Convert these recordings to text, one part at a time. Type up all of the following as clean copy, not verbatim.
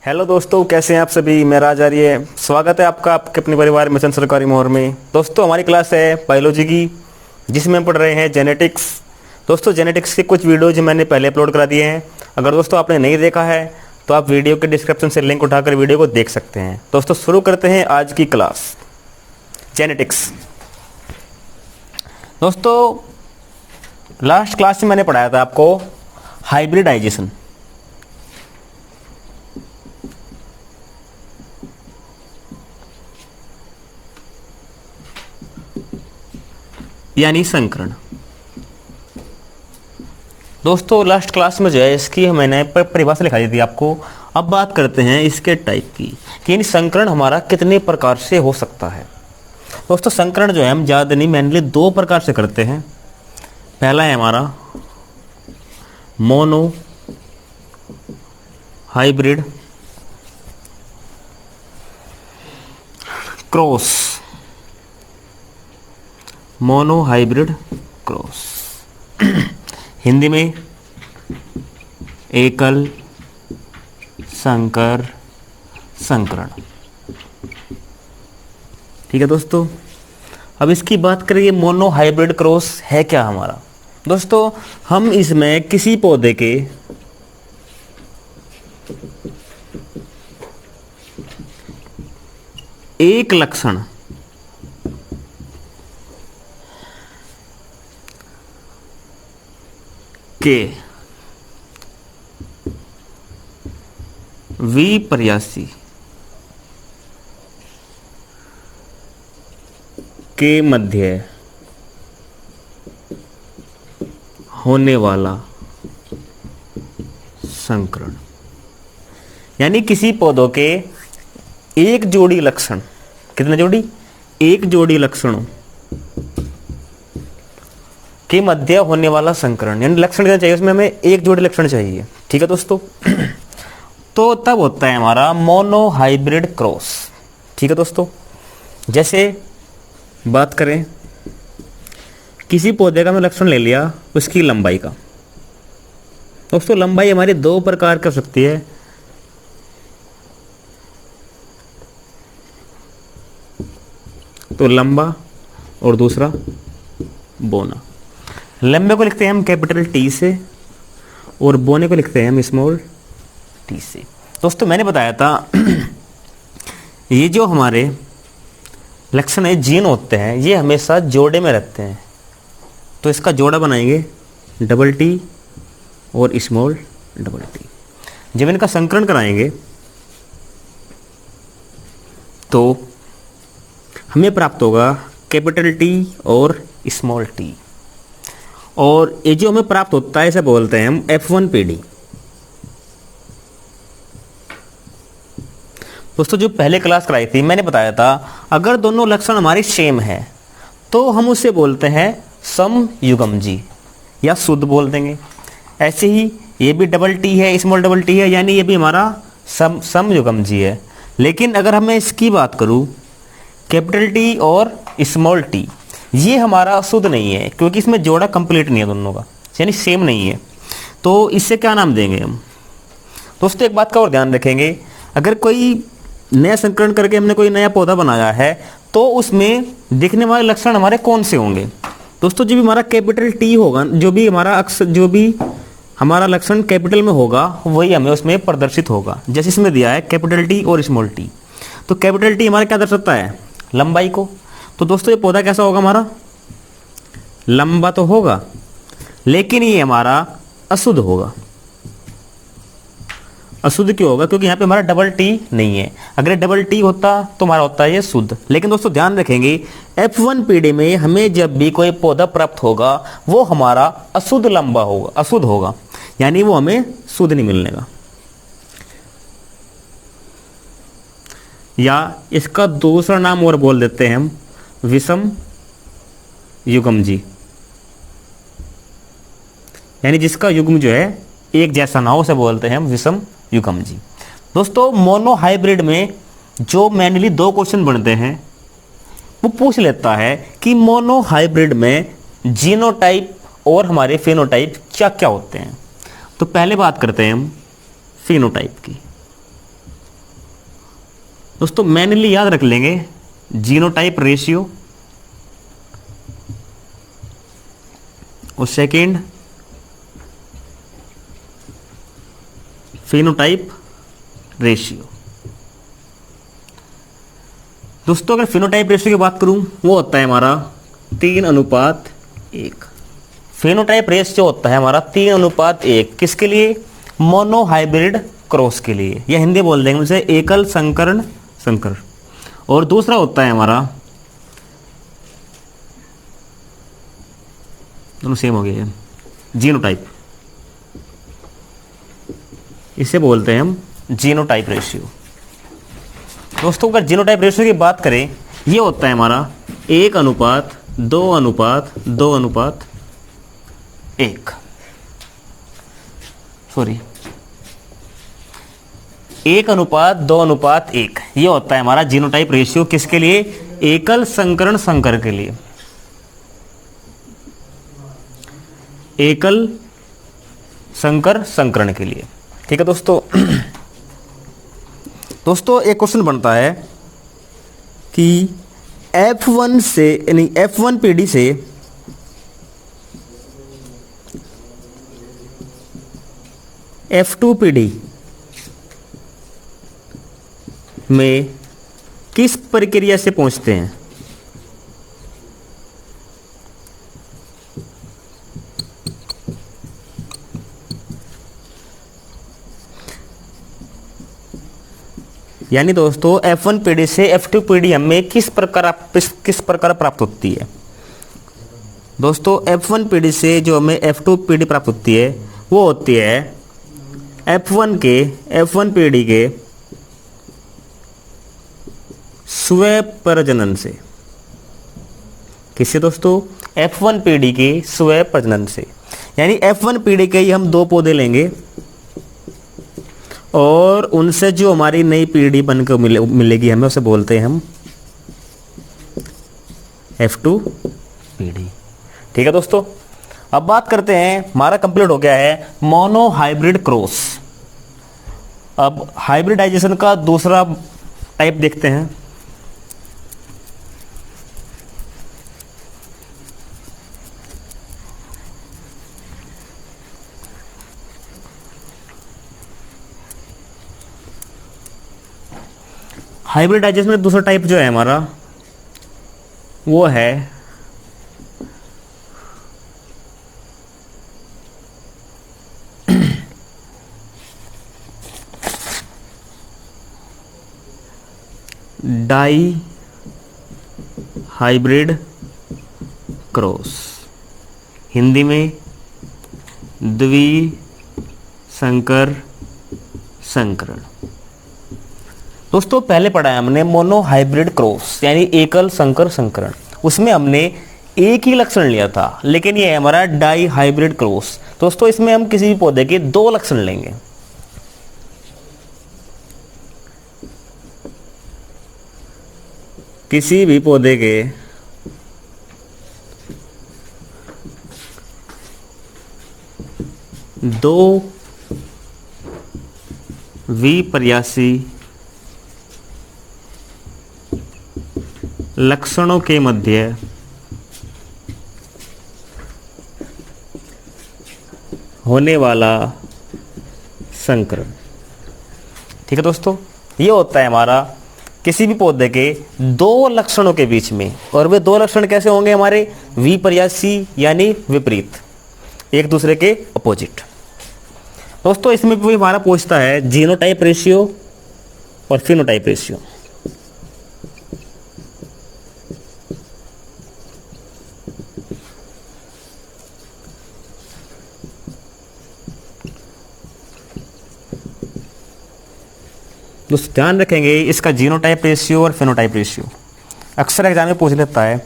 Hello दोस्तों, कैसे हैं आप सभी। मैं राज आर्य, स्वागत है आपका आपके अपने परिवार मिशन सरकारी मोहर में। दोस्तों, हमारी क्लास है बायोलॉजी की, जिसमें हम पढ़ रहे हैं जेनेटिक्स। दोस्तों, जेनेटिक्स के कुछ वीडियोज मैंने पहले अपलोड करा दिए हैं। अगर दोस्तों आपने नहीं देखा है तो आप वीडियो के डिस्क्रिप्शन से लिंक उठाकर वीडियो को देख सकते हैं। दोस्तों, शुरू करते हैं आज की क्लास जेनेटिक्स। दोस्तों, लास्ट क्लास में मैंने पढ़ाया था आपको हाइब्रिडाइजेशन, यानी संकरण। दोस्तों, लास्ट क्लास में जो है इसकी मैंने परिभाषा लिखा दी थी आपको। अब बात करते हैं इसके टाइप की कि यानी संकरण हमारा कितने प्रकार से हो सकता है। दोस्तों, संकरण जो है हम ज़्यादा नहीं, मेनली दो प्रकार से करते हैं। पहला है हमारा mono hybrid cross, mono hybrid cross, Hindi में एकल संकर संकरण। ठीक है दोस्तों, अब इसकी बात करें मोनो हाइब्रिड क्रॉस है क्या हमारा। दोस्तों, हम इसमें किसी पौधे के एक लक्षण के विपर्यासी के मध्य होने वाला संकरण, यानी किसी पौधों के एक जोड़ी लक्षण, कितने जोड़ी, एक जोड़ी लक्षणों के मध्य होने वाला संकरण, यानी लक्षण कितना चाहिए उसमें, हमें एक जोड़ी लक्षण चाहिए। ठीक है दोस्तों, तो तब होता है हमारा मोनो हाइब्रिड क्रॉस। ठीक है दोस्तों, जैसे बात करें किसी पौधे का मैं लक्षण ले लिया उसकी लंबाई का। दोस्तों, लंबाई हमारी दो प्रकार कर सकती है। तो लंबा और दूसरा बोना। लंबे को लिखते हैं हम कैपिटल टी से और बोने को लिखते हैं हम स्मॉल टी से। दोस्तों, मैंने बताया था ये जो हमारे लक्षण है, जीन होते हैं, ये हमेशा जोड़े में रहते हैं। तो इसका जोड़ा बनाएंगे डबल टी और स्मॉल डबल टी। जब इनका संकरण कराएंगे तो हमें प्राप्त होगा कैपिटल टी और स्मॉल टी, और ये जो हमें प्राप्त होता है इसे बोलते हैं हम F1PD। दोस्तों, जो पहले क्लास कराई थी मैंने बताया था अगर दोनों लक्षण हमारे सेम है तो हम उसे बोलते हैं समयुग्मजी या शुद्ध बोल देंगे। ऐसे ही ये भी डबल टी है, स्मॉल डबल टी है, यानी ये भी हमारा समयुग्मजी है। लेकिन अगर मैं इसकी बात करूं कैपिटल टी और स्मॉल टी, ये हमारा शुद्ध नहीं है क्योंकि इसमें जोड़ा कंप्लीट नहीं है दोनों का, यानी सेम नहीं है। तो इससे क्या नाम देंगे हम। दोस्तों, एक बात का और ध्यान रखेंगे, अगर कोई नया संकरण करके हमने कोई नया पौधा बनाया है तो उसमें दिखने वाले लक्षण हमारे कौन से होंगे। दोस्तों, जो भी हमारा कैपिटल टी होगा, जो भी हमारा लक्षण कैपिटल में होगा वही हमें उसमें प्रदर्शित होगा। जैसे इसमें दिया है कैपिटल टी और स्मॉल टी, तो कैपिटल टी हमारा क्या दर्शाता है, लंबाई को। तो दोस्तों, ये पौधा कैसा होगा हमारा, लंबा तो होगा लेकिन ये हमारा अशुद्ध होगा। अशुद्ध क्यों होगा, क्योंकि यहाँ पे हमारा डबल टी नहीं है। अगर डबल टी होता तो हमारा होता है ये शुद्ध। लेकिन दोस्तों, ध्यान रखेंगे F1PD में हमें जब भी कोई पौधा प्राप्त होगा वो हमारा अशुद्ध लंबा होगा, अशुद्ध होगा, यानी वो हमें शुद्ध नहीं मिलने का। या इसका दूसरा नाम और बोल देते हैं हम विषम युग्मजी, यानी जिसका युग्म जो है एक जैसा ना हो उसे बोलते हैं हम विषम युग्मजी। दोस्तों, मोनो हाइब्रिड में जो मेनली दो क्वेश्चन बनते हैं वो पूछ लेता है कि मोनो हाइब्रिड में जीनोटाइप और हमारे फेनोटाइप क्या क्या होते हैं। तो पहले बात करते हैं हम फेनोटाइप की। दोस्तों मैनुअली याद रख लेंगे जीनोटाइप रेशियो और सेकेंड फिनोटाइप रेशियो। दोस्तों अगर फिनोटाइप रेशियो की बात करूं वो होता है हमारा 3:1। फिनोटाइप रेशियो होता है हमारा 3:1 किसके लिए? मोनोहाइब्रिड क्रॉस के लिए, या हिंदी बोल देंगे उसे एकल संकरण संकर। और दूसरा होता है हमारा, दोनों सेम हो गए हैं, जीनोटाइप, इसे बोलते हैं हम जीनोटाइप रेशियो। दोस्तों अगर जीनोटाइप रेशियो की बात करें ये होता है हमारा 1:2:2:1, सॉरी 1:2:1, ये होता है हमारा जीनोटाइप रेशियो किसके लिए? एकल संकरण संकर के लिए, एकल संकर संकरण के लिए। ठीक है दोस्तों। दोस्तों एक क्वेश्चन बनता है कि F1 से यानी F1 पीढ़ी से F2 पीढ़ी में किस प्रक्रिया से पहुंचते हैं? यानी दोस्तों F1 पीढ़ी से F2 पीढ़ी हमें किस प्रकार प्राप्त होती है? दोस्तों F1 पीढ़ी से जो हमें F2 पीढ़ी प्राप्त होती है वो होती है F1 पीढ़ी के स्वयं प्रजनन से। किससे दोस्तों? F1 पीढ़ी के स्वयं प्रजनन से। यानी F1 पीढ़ी के ही हम 2 पौधे लेंगे और उनसे जो हमारी नई पीढ़ी बनकर मिलेगी हमें, उसे बोलते हैं हम F2 पीढ़ी। ठीक है दोस्तों, अब बात करते हैं, हमारा कंप्लीट हो गया है मोनो हाइब्रिड क्रॉस। अब हाइब्रिडाइजेशन का दूसरा टाइप देखते हैं। हाइब्रिडाइजेशन में दूसरा टाइप जो है हमारा वो है डाई हाइब्रिड क्रॉस, हिंदी में द्विसंकर संकरण। दोस्तों पहले पढ़ा है हमने मोनो हाइब्रिड क्रॉस यानी एकल संकर संकरण, उसमें हमने एक ही लक्षण लिया था, लेकिन ये है हमारा डाई हाइब्रिड क्रॉस। दोस्तों इसमें हम किसी भी पौधे के 2 लक्षण लेंगे। किसी भी पौधे के दो विपर्यासी लक्षणों के मध्य होने वाला संकरण। ठीक है दोस्तों, ये होता है हमारा किसी भी पौधे के 2 लक्षणों के बीच में, और वे 2 लक्षण कैसे होंगे? हमारे विपर्यासी यानी विपरीत, एक दूसरे के अपोजिट। दोस्तों इसमें भी हमारा पूछता है जीनोटाइप रेशियो और फिनोटाइप रेशियो। दोस्तों ध्यान रखेंगे इसका जीनोटाइप रेशियो और फिनोटाइप रेशियो अक्सर एग्जाम में पूछ लेता है।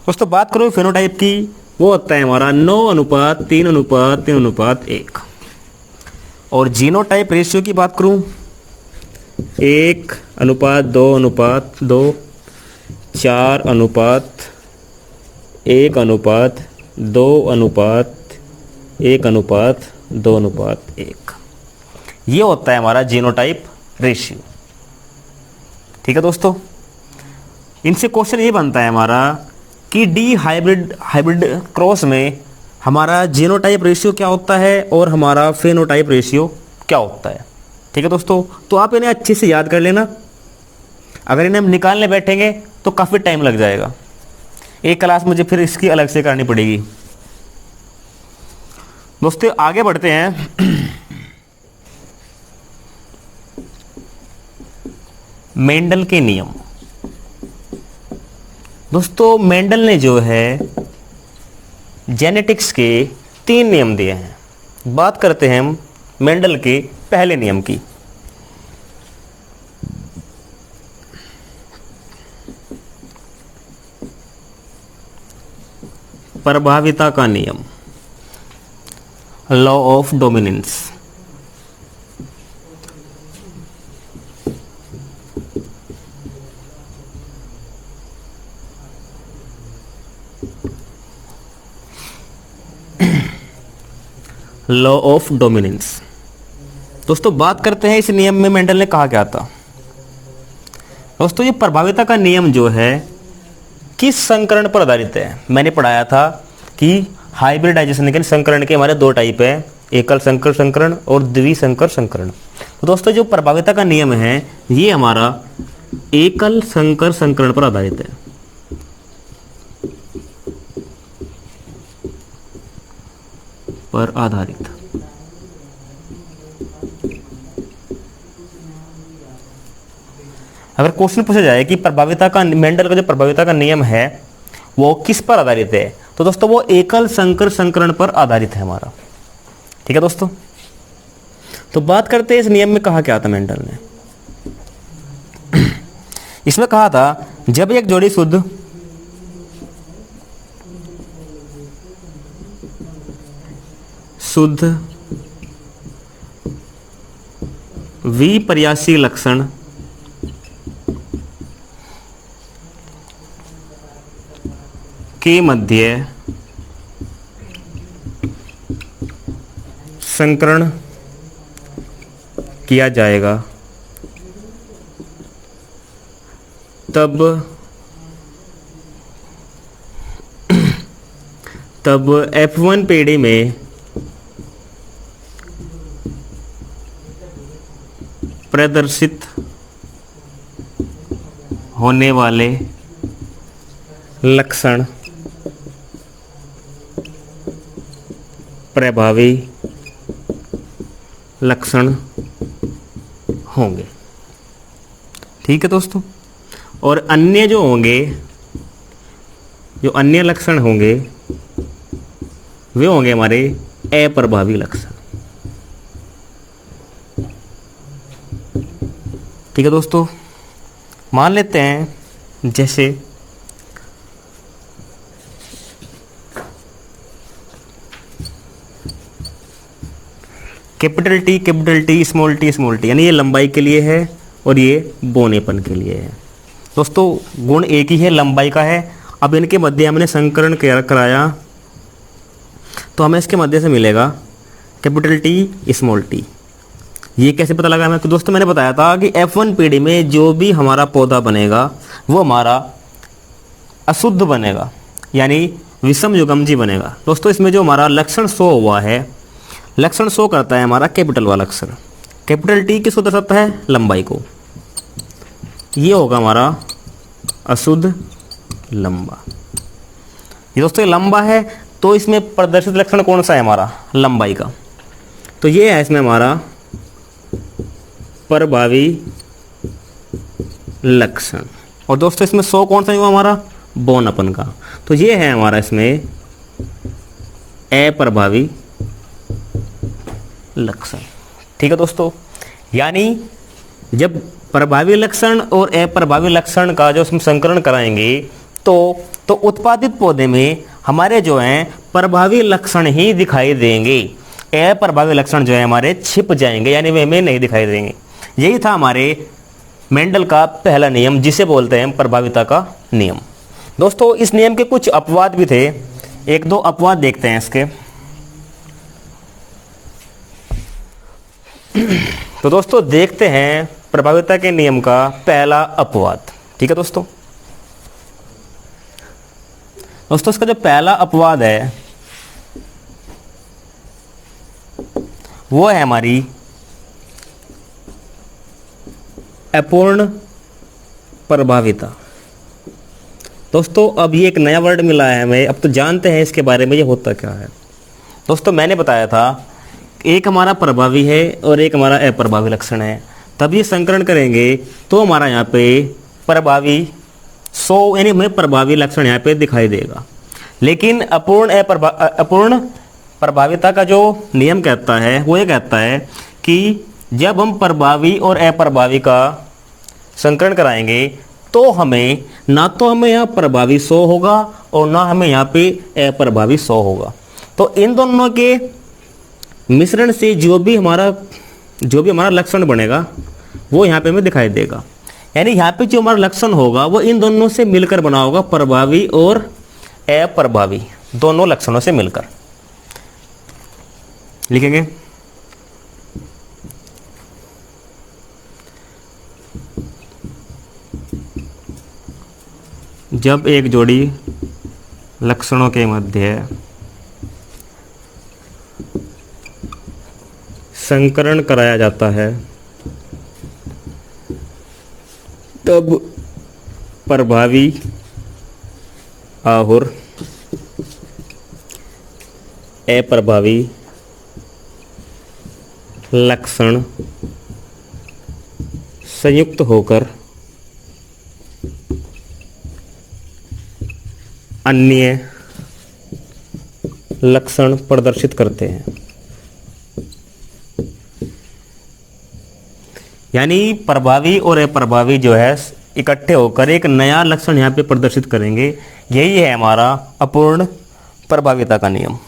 दोस्तों बात करो फिनोटाइप की, वो होता है हमारा 9:3:3:1। और जीनोटाइप रेशियो की बात करूं 1:2:2, 4:1:2:1:2:1। ये होता है हमारा जीनोटाइप रेशियो। ठीक है दोस्तों, इनसे क्वेश्चन ये बनता है हमारा कि डी हाइब्रिड क्रॉस में हमारा जीनोटाइप रेशियो क्या होता है और हमारा फेनोटाइप रेशियो क्या होता है। ठीक है दोस्तों, तो आप इन्हें अच्छे से याद कर लेना। अगर इन्हें हम निकालने बैठेंगे तो काफ़ी टाइम लग जाएगा, एक क्लास मुझे फिर इसकी अलग से करनी पड़ेगी। दोस्तों आगे बढ़ते हैं। मेंडल के नियम। दोस्तों मेंडल ने जो है जेनेटिक्स के 3 नियम दिए हैं। बात करते हैं हम मेंडल के पहले नियम की। प्रभाविता का नियम, law of dominance. Law of dominance. दोस्तों बात करते हैं इस नियम में मेंडल ने कहा क्या था। दोस्तों ये प्रभाविता का नियम जो है किस संकरण पर आधारित है। मैंने पढ़ाया था कि हाइब्रिडाइजेशन यानी संकरण के हमारे 2 टाइप है, एकल संकर संकरण और द्विसंकर संकरण। तो दोस्तों जो प्रभाविता का नियम है ये हमारा एकल संकर संकरण पर आधारित है। पर आधारित। अगर क्वेश्चन पूछा जाए कि प्रभाविता का मेंडल का जो प्रभाविता का नियम है वो किस पर आधारित है, तो दोस्तों वो एकल संकर संकरण पर आधारित है हमारा। ठीक है दोस्तों, तो बात करते हैं इस नियम में कहा क्या था मेंडल ने। इसमें कहा था जब एक जोड़ी शुद्ध विपर्यासी लक्षण के मध्य संकरण किया जाएगा तब F1 पीढ़ी में प्रदर्शित होने वाले लक्षण प्रभावी लक्षण होंगे। ठीक है दोस्तों, और अन्य जो होंगे, जो अन्य लक्षण होंगे वे होंगे हमारे अप्रभावी लक्षण। ठीक है दोस्तों, मान लेते हैं जैसे कैपिटल टी स्मॉल टी यानी ये लंबाई के लिए है और ये बौनेपन के लिए है। दोस्तों गुण एक ही है, लंबाई का है। अब इनके मध्य हमने संकरण कराया तो हमें इसके मध्य से मिलेगा कैपिटल टी स्मॉल टी। ये कैसे पता लगा हमें? तो दोस्तों मैंने बताया था कि F1 पीढ़ी में जो भी हमारा पौधा बनेगा वो हमारा अशुद्ध बनेगा, यानी विषम युग्मजी बनेगा। दोस्तों इसमें जो हमारा लक्षण शो हुआ है, लक्षण शो करता है हमारा कैपिटल वाला अक्षर। कैपिटल टी किसको दर्शाता है? लंबाई को। ये होगा हमारा अशुद्ध लंबा। ये दोस्तों लंबा है तो इसमें प्रदर्शित लक्षण कौन सा है? हमारा लंबाई का। तो ये है इसमें हमारा प्रभावी लक्षण। और दोस्तों इसमें शो कौन सा हुआ? हमारा बौनापन का। तो ये है हमारा इसमें अप्रभावी लक्षण। ठीक है दोस्तों, यानी जब प्रभावी लक्षण और अप्रभावी लक्षण का जो हम संकरण कराएंगे तो उत्पादित पौधे में हमारे जो हैं प्रभावी लक्षण ही दिखाई देंगे, अप्रभावी लक्षण जो है हमारे छिप जाएंगे, यानी वे हमें नहीं दिखाई देंगे। यही था हमारे मेंडल का पहला नियम, जिसे बोलते हैं प्रभाविता का नियम। दोस्तों इस नियम के कुछ अपवाद भी थे, 1-2 अपवाद देखते हैं इसके। तो दोस्तों देखते हैं प्रभाविता के नियम का पहला अपवाद। ठीक है दोस्तों, इसका जो पहला अपवाद है वो है हमारी अपूर्ण प्रभाविता। दोस्तों अब ये एक नया वर्ड मिला है हमें, अब तो जानते हैं इसके बारे में ये होता क्या है। दोस्तों मैंने बताया था एक हमारा प्रभावी है और एक हमारा अप्रभावी लक्षण है, तब ये संकरण करेंगे तो हमारा यहाँ पे प्रभावी 100 यानी हमें प्रभावी लक्षण यहाँ पे दिखाई देगा। लेकिन अपूर्ण प्रभाविता का जो नियम कहता है वो ये कहता है कि जब हम प्रभावी और अप्रभावी का संकरण कराएंगे तो हमें ना तो हमें यहाँ प्रभावी 100 होगा और ना हमें यहाँ पे अप्रभावी 100 होगा। तो इन दोनों के मिश्रण से जो भी हमारा लक्षण बनेगा वो यहाँ पे हमें दिखाई देगा। यानी यहाँ पे जो हमारा लक्षण होगा वो इन दोनों से मिलकर बना होगा, प्रभावी और अप्रभावी दोनों लक्षणों से मिलकर। लिखेंगे जब एक जोड़ी लक्षणों के मध्य संकरण कराया जाता है तब प्रभावी और अप्रभावी लक्षण संयुक्त होकर अन्य लक्षण प्रदर्शित करते हैं। यानी प्रभावी और अप्रभावी जो है इकट्ठे होकर एक नया लक्षण यहाँ पे प्रदर्शित करेंगे। यही है हमारा अपूर्ण प्रभाविता का नियम।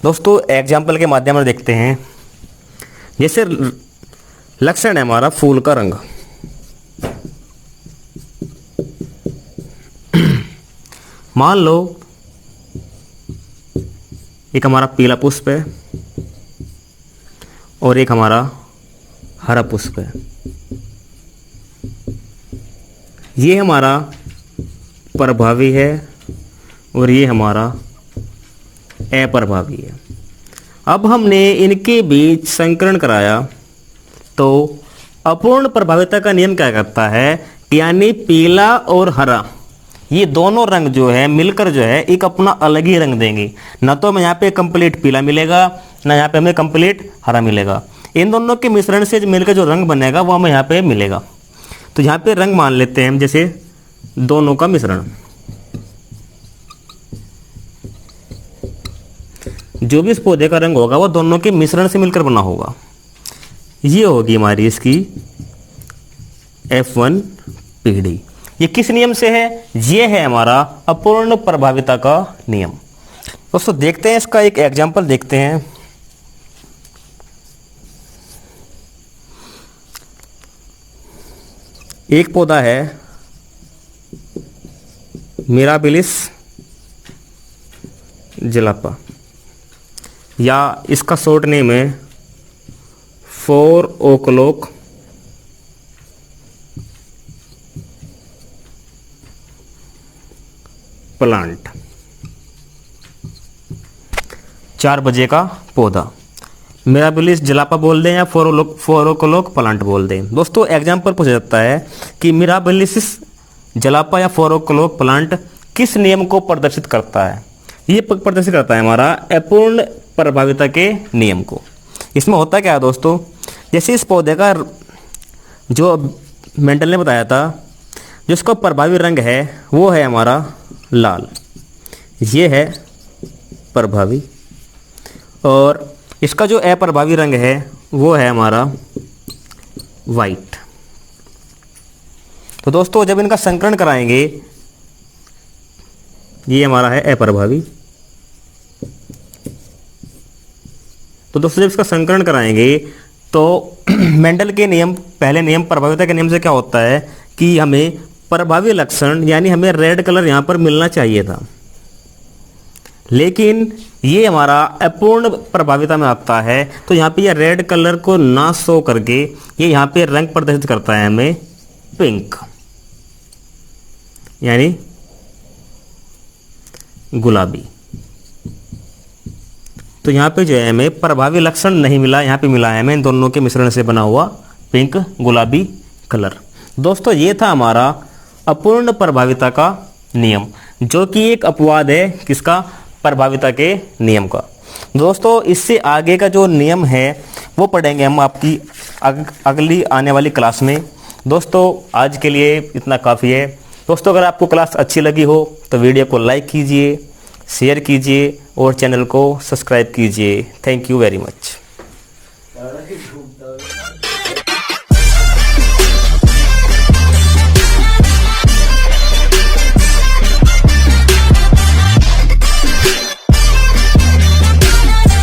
दोस्तों एग्जाम्पल के माध्यम से देखते हैं। जैसे लक्षण है हमारा फूल का रंग। मान लो एक हमारा पीला पुष्प है और एक हमारा हरा पुष्प है। ये हमारा प्रभावी है और ये हमारा अप्रभावी है। अब हमने इनके बीच संकरण कराया तो अपूर्ण प्रभाविता का नियम क्या करता है, यानी पीला और हरा ये दोनों रंग जो है मिलकर जो है एक अपना अलग ही रंग देंगे। ना तो हमें यहाँ पे कंप्लीट पीला मिलेगा ना यहाँ पे हमें कंप्लीट हरा मिलेगा। इन दोनों के मिश्रण से मिलकर जो रंग बनेगा वो हमें यहाँ पे मिलेगा। तो यहाँ पे रंग मान लेते हैं हम जैसे दोनों का मिश्रण। जो भी इस पौधे का रंग होगा वो दोनों के मिश्रण से मिलकर बना होगा। ये होगी हमारी इसकी F1 पीढ़ी। ये किस नियम से है? ये है हमारा अपूर्ण प्रभाविता का नियम। दोस्तों देखते हैं इसका एक एग्जाम्पल देखते हैं। एक पौधा है मिराबिलिस जलापा, या इसका शॉर्ट नेम है 4 o'clock प्लांट। 4 बजे का पौधा, मिराबिलिस जलापा बोल दें या 4 o'clock प्लांट बोल दें। दोस्तों एग्जाम्पल पूछा जाता है कि मिराबिलिस जलापा या 4 o'clock प्लांट किस नियम को प्रदर्शित करता है। ये प्रदर्शित करता है हमारा अपूर्ण प्रभाविता के नियम को। इसमें होता क्या है दोस्तों, जैसे इस पौधे का जो मेंडल ने बताया था जिसका प्रभावी रंग है वो है हमारा लाल, ये है प्रभावी, और इसका जो अप्रभावी रंग है वो है हमारा वाइट। तो दोस्तों जब इनका संकरण कराएंगे, ये हमारा है अप्रभावी। तो दोस्तों जब इसका संकरण कराएंगे तो मेंडल के नियम, पहले नियम प्रभाविता के नियम से क्या होता है कि हमें प्रभावी लक्षण यानी हमें रेड कलर यहाँ पर मिलना चाहिए था, लेकिन ये हमारा अपूर्ण प्रभाविता में आता है। तो यहाँ पे ये रेड कलर को ना शो करके ये यहाँ पे रंग प्रदर्शित करता है हमें पिंक, यानी गुलाबी। तो यहाँ पे जो है हमें प्रभावी लक्षण नहीं मिला, यहाँ पे मिला है हमें इन दोनों के मिश्रण से बना हुआ पिंक गुलाबी कलर। दोस्तों ये था हमारा अपूर्ण प्रभाविता का नियम, जो कि एक अपवाद है किसका, प्रभाविता के नियम का। दोस्तों इससे आगे का जो नियम है वो पढ़ेंगे हम आपकी अगली आने वाली क्लास में। दोस्तों आज के लिए इतना काफ़ी है। दोस्तों अगर आपको क्लास अच्छी लगी हो तो वीडियो को लाइक कीजिए, शेयर कीजिए और चैनल को सब्सक्राइब कीजिए। Thank you very much.